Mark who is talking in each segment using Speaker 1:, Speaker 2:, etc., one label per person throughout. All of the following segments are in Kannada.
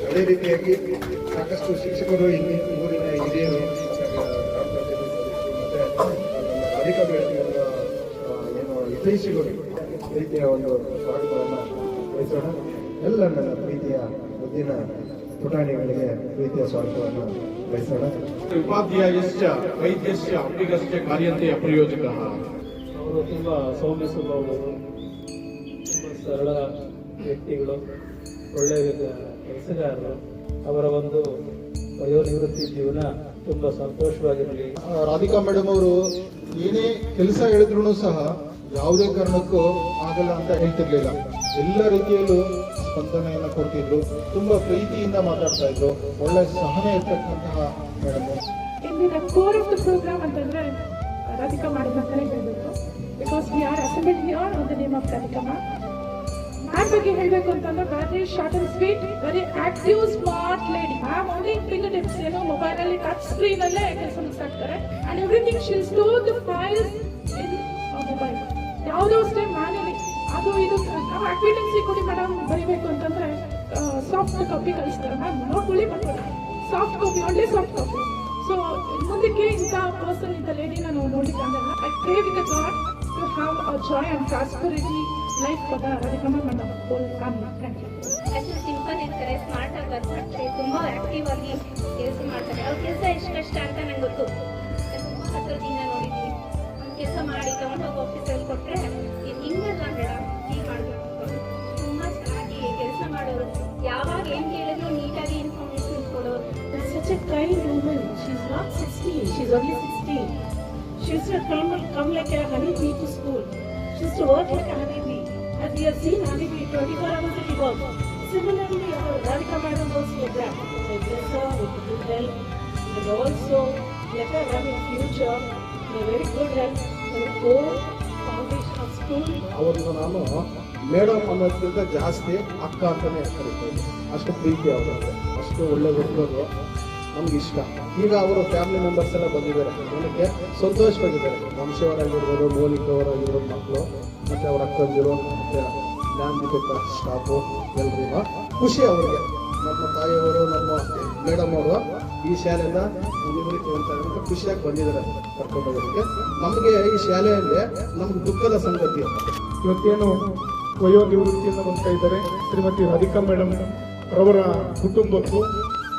Speaker 1: ಅದೇ ರೀತಿಯಾಗಿ ಸಾಕಷ್ಟು ಶಿಕ್ಷಕರು ಇಲ್ಲಿ ಊರಿನ ಹಿರಿಯರು ಮತ್ತೆ ಅಧಿಕ ಬೆಳೆಯುವ ಏನು ಹಿತೈಷಿಗಳು ರೀತಿಯ ಒಂದು ಸ್ವಾಗತವನ್ನು ವಹಿಸೋಣ. ಎಲ್ಲ ನನ್ನ ಪ್ರೀತಿಯ ಮುದ್ದಿನ ಪುಟಾಣಿಗಳಿಗೆ ಪ್ರೀತಿಯ ಸ್ವಾಗತವನ್ನು ವಹಿಸೋಣ.
Speaker 2: ಉಪಾಧ್ಯಾಯಶ್ಚ ವೈದ್ಯಶ್ಚ ಅಂಬಿಗಶ್ಚ ಕಾರ್ಯಂತೆ ಅಪ್ರಯೋಜಕಃ.
Speaker 3: ಅವರು ತುಂಬ ಸೌಮ್ಯ ಸ್ವಭಾವದವರು, ತುಂಬ ಸರಳ ವ್ಯಕ್ತಿಗಳು, ಒಳ್ಳೆಯ ಕೆಲಸಗಾರರು. ಅವರ ಒಂದು ವಯೋನಿವೃತ್ತಿ ಜೀವನ ತುಂಬ ಸಂತೋಷವಾಗಿರಲಿ.
Speaker 4: ರಾಧಿಕಾ ಮೇಡಮ್ ಅವರು ಏನೇ ಕೆಲಸ ಹೇಳಿದ್ರು ಸಹ ಯಾವುದೇ ಕಾರಣಕ್ಕೂ ಆಗಲ್ಲ ಅಂತ ಹೇಳ್ತಿರ್ಲಿಲ್ಲ. ಎಲ್ಲ ರೀತಿಯಲ್ಲೂ ಸ್ಪಂದನೆಯನ್ನು ಕೊಡ್ತಿದ್ರು, ತುಂಬಾ ಪ್ರೀತಿಯಿಂದ ಮಾತಾಡ್ತಾ ಇದ್ರು, ಒಳ್ಳೆ ಸಹನೆ ಇರ್ತಕ್ಕಂತಹ ಮೇಡಮ್.
Speaker 5: ಇಂದಿನ ಕೋರ್ ಆಫ್ ದ ಪ್ರೋಗ್ರಾಮ್ ಅಂತಂದ್ರೆ ರಾಧಿಕಾ ಮೇಡಮ್ ಅಂತಾನೆ ಹೇಳ್ಬೇಕು. Because we are assembled here on the name of Radhika ma'am. Ma'am ಬಗ್ಗೆ ಹೇಳಬೇಕು ಅಂತಂದ್ರೆ very short and sweet, very active, smart lady. Ma'am only finger tips, ಏನೋ ಮೊಬೈಲ್ ಅಲ್ಲಿ ಟಚ್ ಸ್ಕ್ರೀನ್ ಅಲ್ಲೇ ಕೆಲಸ ಮುಗಿಸ್ತಾರೆ. And everything she store the files in mobile. ಯಾವುದೋ ಅಷ್ಟೇ ಮ್ಯಾನುವಲಿ ಅದು ಇದು ನಾವು ಆಕ್ಟಿವಿಟೀಸ್ ಕೊಡಿ ಮೇಡಮ್ ಬರೀಬೇಕು ಅಂತಂದ್ರೆ ಸಾಫ್ಟ್ ಕಾಪಿ ಕಳಿಸ್ತಾರೆ. ಮ್ಯಾಮ್ ನೋಡ್ಕೊಳ್ಳಿ ಬರ್ಕೊಳ್ಳಿ, ಸಾಫ್ಟ್ ಕಾಪಿ, ಒಳ್ಳೆ ಸಾಫ್ಟ್ ಕಾಪಿ. ಸೊ ಮುಂದಕ್ಕೆ ಇಂಥ ಪರ್ಸನ್, ಇಂಥ ಲೇಡಿ ನಾನು ನೋಡ್ಲಿಕ್ಕೆ ಆಗಲ್ಲ. I pray with God to have a joy and prosperity life for the Radhika ma'am and whole family. Thank you.
Speaker 6: ಅಷ್ಟು ಸಿಂಪಲ್ ಇರ್ತಾರೆ, ಸ್ಮಾರ್ಟ್ ಆಗಿ ವರ್ಕ್ ಮಾಡ್ತಾರೆ, ತುಂಬಾ ಆಕ್ಟಿವ್ ಆಗಿ ಕೆಲಸ ಮಾಡ್ತಾರೆ. ಅವ್ರ ಕೆಲಸ ಎಷ್ಟು ಕಷ್ಟ ಅಂತ ನಂಗೆ ಗೊತ್ತು. ತುಂಬಾ ಹತ್ರದಿಂದ ನೋಡಿದ್ವಿ. ಕೆಲಸ ಮಾಡಿ ತಗೊಂಡೋಗಿ ಆಫೀಸಲ್ಲಿ ಕೊಟ್ಟರೆ ಹಿಂಗಲ್ಲ ಮೇಡಮ್, ಹೀಗೆ ಮಾಡಬೇಕು. ತುಂಬ ಚೆನ್ನಾಗಿ ಕೆಲಸ ಮಾಡೋರು, ಯಾವಾಗ ಏನು ಕೇಳಿದ್ರು ನೀಟಾಗಿ ಇನ್ಫಾರ್ಮೇಶನ್ ಕೊಡೋರು.
Speaker 5: Such a kind woman. She's not 16, she's only 16. She used to come like a honeybee to school. She used to work like a honeybee. And we have seen honeybee 24 hours a day work. Similarly, Radhika madam was like that. I bless her with good health and also let her run in future in a very good health and a core foundation of school.
Speaker 4: ಅವರನ್ನು ನಾನು ಮೇಡಮ್ ಅನ್ನೋದ್ಕಿಂತ ಜಾಸ್ತಿ ಅಕ್ಕ ಅಂತಾನೆ ಕರೀತಾರೆ. ಅಷ್ಟು ಪ್ರೀತಿ ಅವರು, ಅಷ್ಟು ಒಳ್ಳೆ ಹುಡುಗರು, ನಮ್ಗೆ ಇಷ್ಟ. ಈಗ ಅವರು ಫ್ಯಾಮಿಲಿ ಮೆಂಬರ್ಸ್ ಎಲ್ಲ ಬಂದಿದ್ದಾರೆ, ನನಗೆ ಸಂತೋಷವಾಗಿದ್ದಾರೆ. ವಂಶವರಾಗಿರ್ಬೋದು, ಮೌಲಿಕ ಅವರಾಗಿರ್ಬೋದು ಮಕ್ಕಳು, ಮತ್ತೆ ಅವ್ರ ಅಕ್ಕಂದಿರು, ಮತ್ತೆ ಜ್ಞಾನದೀಪಿಕ ಸ್ಟಾಫು ಎಲ್ರಿಗೂ ಖುಷಿ ಅವ್ರಿಗೆ. ನಮ್ಮ ತಾಯಿಯವರು, ನಮ್ಮ ಮೇಡಮ್ ಅವರು ಈ ಶಾಲೆಯಿಂದ ನಿವೃತ್ತಿ ಅಂತ ಖುಷಿಯಾಗಿ ಬಂದಿದ್ದಾರೆ ಕರ್ಕೊಂಡೋಗೋದಕ್ಕೆ. ನಮಗೆ ಈ ಶಾಲೆಯಲ್ಲಿ ನಮ್ಗೆ ದುಃಖದ ಸಂಗತಿ,
Speaker 7: ಇವತ್ತೇನು ವಯೋ ನಿವೃತ್ತಿಯನ್ನು ಬರ್ತಾ ಇದ್ದಾರೆ ಶ್ರೀಮತಿ ರಾಧಿಕಾ ಮೇಡಮ್ ರವರ ಕುಟುಂಬಕ್ಕೂ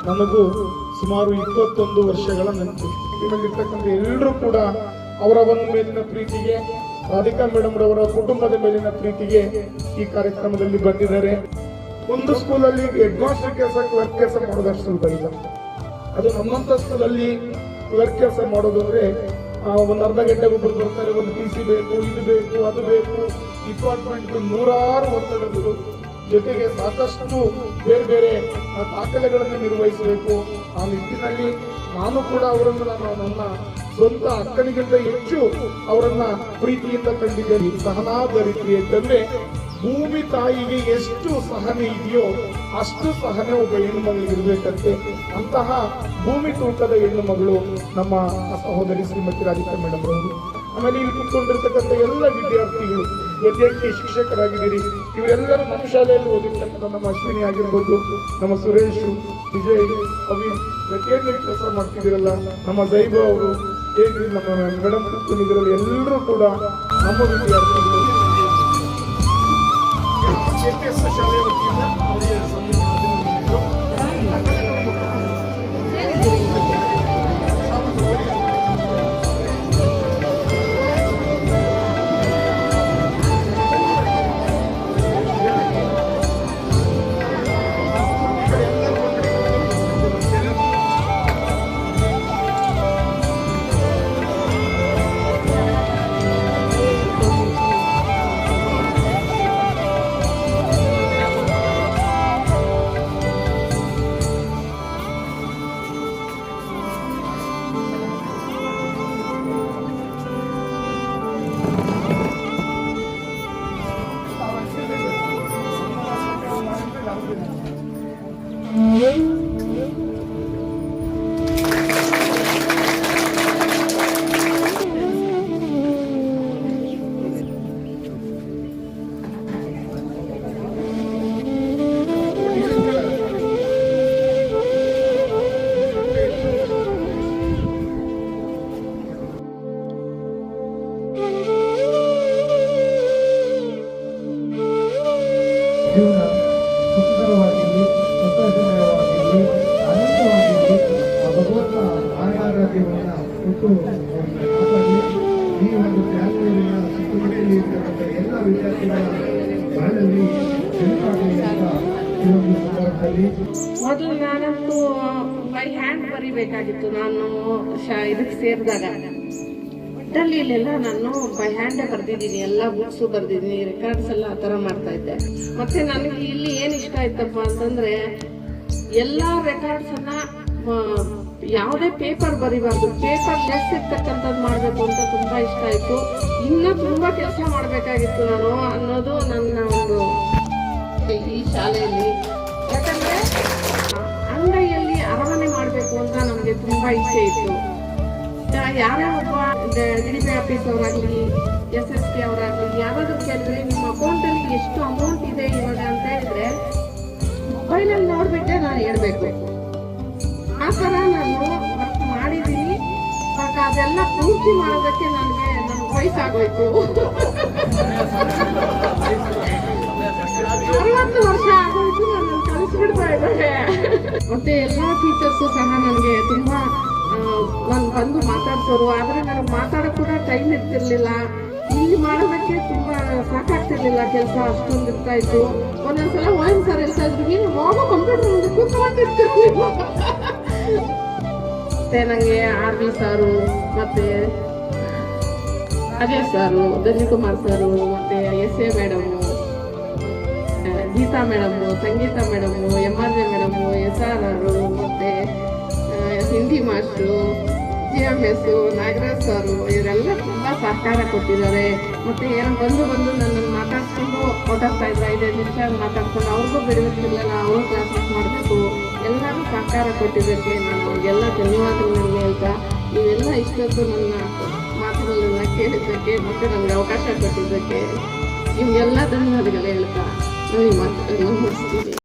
Speaker 7: ನನಗೂ ಸುಮಾರು 21 ವರ್ಷಗಳ ನಂಟು. ನಿಮ್ಮಲ್ಲಿರ್ತಕ್ಕಂಥ ಎಲ್ಲರೂ ಕೂಡ ಅವರ ಒಂದು ಮೇಲಿನ ಪ್ರೀತಿಗೆ, ರಾಧಿಕಾ ಮೇಡಮ್ ರವರ ಕುಟುಂಬದ ಮೇಲಿನ ಪ್ರೀತಿಗೆ ಈ ಕಾರ್ಯಕ್ರಮದಲ್ಲಿ ಬಂದಿದ್ದಾರೆ. ಒಂದು ಸ್ಕೂಲಲ್ಲಿ ಹೆಡ್ ಮಾಸ್ಟರ್ ಕೆಲಸ, ಕ್ಲರ್ಕ್ ಕೆಲಸ ಮಾಡೋದಷ್ಟು ಸುಲಭ ಇಲ್ಲ. ಅದು ನಮ್ಮಂತ ಸ್ಕೂಲಲ್ಲಿ ಕ್ಲರ್ಕ್ ಕೆಲಸ ಮಾಡೋದು ಅಂದ್ರೆ ಒಂದು ಅರ್ಧ ಗಂಟೆಗೆ ಒಬ್ಬರು ಬರ್ತಾರೆ, ಒಂದು PC ಬೇಕು, ಇದು ಬೇಕು, ಅದು ಬೇಕು, ಡಿಪಾರ್ಟ್ಮೆಂಟ್ 100 ಒತ್ತಡಗಳು, ಜೊತೆಗೆ ಸಾಕಷ್ಟು ಬೇರೆ ಬೇರೆ ದಾಖಲೆಗಳನ್ನು ನಿರ್ವಹಿಸಬೇಕು. ಆ ನಿಟ್ಟಿನಲ್ಲಿ ನಾನು ಕೂಡ ಅವರನ್ನು ನನ್ನ ಸ್ವಂತ ಅಕ್ಕನಿಗಿಂತ ಹೆಚ್ಚು ಅವರನ್ನ ಪ್ರೀತಿಯಿಂದ ಕಂಡಿದ್ದೇನೆ. ಸಹನಾಧರಿತ್ರಿ ಅಂತಂದ್ರೆ ಭೂಮಿ ತಾಯಿಗೆ ಎಷ್ಟು ಸಹನೆ ಇದೆಯೋ ಅಷ್ಟು ಸಹನೆ ಒಬ್ಬ ಹೆಣ್ಣು ಮಗಳಿಗೆ ಇರಬೇಕಂತೆ. ಅಂತಹ ಭೂಮಿ ತೂಕದ ಹೆಣ್ಣು ಮಗಳು ನಮ್ಮ ಸಹೋದರಿ ಶ್ರೀಮತಿ ರಾಧಿಕಾ ಮೇಡಮ್ ಅವರು. ಆಮೇಲೆ ಇಲ್ಲಿ ಕುತ್ಕೊಂಡಿರ್ತಕ್ಕಂಥ ಎಲ್ಲ ವಿದ್ಯಾರ್ಥಿಗಳು, ವಿದ್ಯಾರ್ಥಿ ಶಿಕ್ಷಕರಾಗಿದ್ದೀರಿ, ಇವರೆಲ್ಲರೂ ನಮ್ಮ ಶಾಲೆಯಲ್ಲಿ ಓದಿರ್ತಕ್ಕಂಥ ನಮ್ಮ ಅಶ್ವಿನಿ ಆಗಿರ್ಬೋದು, ನಮ್ಮ ಸುರೇಶ್, ವಿಜಯ್, ಅವಿ, ಪ್ರತಿಯೊಂದು ಕೆಲಸ ಮಾಡ್ತಿದ್ದೀರಲ್ಲ, ನಮ್ಮ ಜೈಬ ಅವರು, ಹೇಗೆ ನಮ್ಮ ಮೇಡಮ್ ಕುತ್ಕೊಂಡಿದ್ದೀರಲ್ಲ, ಎಲ್ಲರೂ ಕೂಡ ನಮ್ಮ ವಿದ್ಯಾರ್ಥಿಗಳು. ಶಾಲೆಯ ವತಿಯಿಂದ ಅವರಿಗೆ
Speaker 1: ಆಶೀರ್ವಾದ ಕೊಟ್ಟು ಅವ್ರನ್ನ ಕಾಪಾಡಿ ಈ ಒಂದು ಬ್ಯಾಂಗ್ಳೂರಿನ ಸುತ್ತಮುತ್ತಲಿನಲ್ಲಿ ಇರ್ತಕ್ಕಂಥ ಎಲ್ಲ ವಿದ್ಯಾರ್ಥಿಗಳ ಬಾಳಲ್ಲಿ ಬೆಳಕಾಗಲಿ ಅಂತ ಈ ಒಂದು ಸಂದರ್ಭದಲ್ಲಿ
Speaker 8: ಮೊದಲು ನಾನಂತೂ ಬೈ ಹ್ಯಾಂಡ್ ಬರಿಬೇಕಾಗಿತ್ತು. ನಾನು ಇದಕ್ಕೆ ಸೇರಿದಾಗ ಒಟ್ಟಲ್ಲಿ ಇಲ್ಲೆಲ್ಲ ನಾನು ಬೈ ಹ್ಯಾಂಡೇ ಬರ್ದಿದ್ದೀನಿ, ಎಲ್ಲ ಬುಕ್ಸು ಬರ್ದಿದ್ದೀನಿ, ರೆಕಾರ್ಡ್ಸ್ ಎಲ್ಲ ಆ ಥರ ಮಾಡ್ತಾ ಇದ್ದೆ. ಮತ್ತೆ ನನಗೆ ಇಲ್ಲಿ ಏನು ಇಷ್ಟ ಆಯ್ತಪ್ಪ ಅಂತಂದ್ರೆ ಎಲ್ಲ ರೆಕಾರ್ಡ್ಸನ್ನ ಯಾವುದೇ ಪೇಪರ್ ಬರಿಬಾರ್ದು, ಪೇಪರ್ ಲೆಸ್ ಇರ್ತಕ್ಕಂಥದ್ದು ಮಾಡಬೇಕು ಅಂತ ತುಂಬಾ ಇಷ್ಟ ಆಯ್ತು. ಇನ್ನೂ ತುಂಬಾ ಕೆಲಸ ಮಾಡಬೇಕಾಗಿತ್ತು ನಾನು ಅನ್ನೋದು ನನ್ನ ಒಂದು ಈ ಶಾಲೆಯಲ್ಲಿ. ಯಾಕಂದ್ರೆ ಅಂಗೈಯಲ್ಲಿ ಅರಮನೆ ಮಾಡಬೇಕು ಅಂತ ನನಗೆ ತುಂಬಾ ಇಚ್ಛೆ ಇತ್ತು. ಯಾರೇ ಒಬ್ಬ ಡಿಡಿಪಿ ಆಫೀಸ್ ಅವರಾಗ್ಲಿ, SSP ಅವರಾಗ್ಲಿ ಯಾರಾದ್ರೂ ಕೇಳಿದ್ರೆ ನಿಮ್ಮ ಅಕೌಂಟಲ್ಲಿ ಎಷ್ಟು ಅಮೌಂಟ್ ಇದೆ ಇವಾಗ ಅಂತ ಹೇಳಿದ್ರೆ ಮೊಬೈಲಲ್ಲಿ ನೋಡ್ಬಿಟ್ಟೆ ನಾನು ಹೇಳ್ಬೇಕು. ಆ ಥರ ನಾನು ವರ್ಕ್ ಮಾಡಿದ್ದೀನಿ. ಬಟ್ ಅದೆಲ್ಲ ಪೂರ್ತಿ ಮಾಡೋದಕ್ಕೆ ನನ್ಗೆ ವಯಸ್ಸಾಗೋಯ್ತು. 60 ವರ್ಷ ಆಗೋಯ್ತು, ನನ್ನ ಕಲಿಸ್ಬಿಡ್ತಾ ಇದ್ದಾರೆ. ಮತ್ತೆ ಎಲ್ಲ ಟೀಚರ್ಸು ಸಹ ನನಗೆ ತುಂಬಾ ನಾನು ಬಂದು ಮಾತಾಡ್ಸೋರು. ಆದ್ರೆ ನನಗೆ ಮಾತಾಡೋಕೆ ಕೂಡ ಟೈಮ್ ಇರ್ತಿರ್ಲಿಲ್ಲ. ಇಲ್ಲಿ ಮಾಡೋದಕ್ಕೆ ತುಂಬಾ ಸಾಕಾಗ್ತಿರ್ಲಿಲ್ಲ, ಕೆಲಸ ಅಷ್ಟೊಂದು ಇರ್ತಾ ಇತ್ತು. ಒಂದೊಂದ್ಸಲ OM ಸರ್ ಹೇಳ್ತಾ ಇದ್ರು, ನೀನು ಹೋಗೋ ಕಂಪ್ಯೂಟರ್ ಮುಂದೆ ಕೂತ್ಕೊಂಡಿರ್ತಿರ್ಲಿಲ್ಲ. ಮತ್ತೆ ನಂಗೆ RV ಸಾರು, ಮತ್ತೆ ರಾಜೇಶ್ ಸಾರು, ಧನ್ಯಕುಮಾರ್ ಸಾರು, ಮತ್ತೆ SA ಮೇಡಮು, ಗೀತಾ ಮೇಡಮು, ಸಂಗೀತ ಮೇಡಮು, MRJ ಮೇಡಮು, SR ಮತ್ತೆ ಹಿಂದಿ ಮಾಸ್ಟ್ರು, GMS, ನಾಗರಾಜ್ ಸಾರು ಇವರೆಲ್ಲ ತುಂಬಾ ಸಹಕಾರ ಕೊಟ್ಟಿದ್ದಾರೆ. ಮತ್ತೆ ಏನೋ ಬಂದು ನನ್ನನ್ನು ಮಾತಾಡ್ಸ್ಕೊಂಡು ಓಡಾಡ್ತಾ ಇದ್ರು. 5 ನಿಮಿಷ ಮಾತಾಡ್ಕೊಂಡು ಅವ್ರಿಗೂ ಬಿಡುತ್ತಿರಲಿಲ್ಲ, ಅವರು ಕ್ಲಾಸಸ್ ಮಾಡಬೇಕು. ಎಲ್ಲರೂ ಸಹಕಾರ ಕೊಟ್ಟಿದ್ದಕ್ಕೆ ನಾನು ಅವ್ರಿಗೆಲ್ಲ ಧನ್ಯವಾದಗಳನ್ನ ಹೇಳ್ತಾ, ನೀವೆಲ್ಲ ಇಷ್ಟೊತ್ತು ನನ್ನ ಮಾತುಗಳನ್ನ ಕೇಳಿದ್ದಕ್ಕೆ ಮತ್ತೆ ನನಗೆ ಅವಕಾಶ ಕೊಟ್ಟಿದ್ದಕ್ಕೆ ನಿಮಗೆಲ್ಲ ಧನ್ಯವಾದಗಳು ಹೇಳ್ತಾ ನಾನು ಈ ಮಾತುಗಳನ್ನ ಮುಗಿಸ್ತೀನಿ.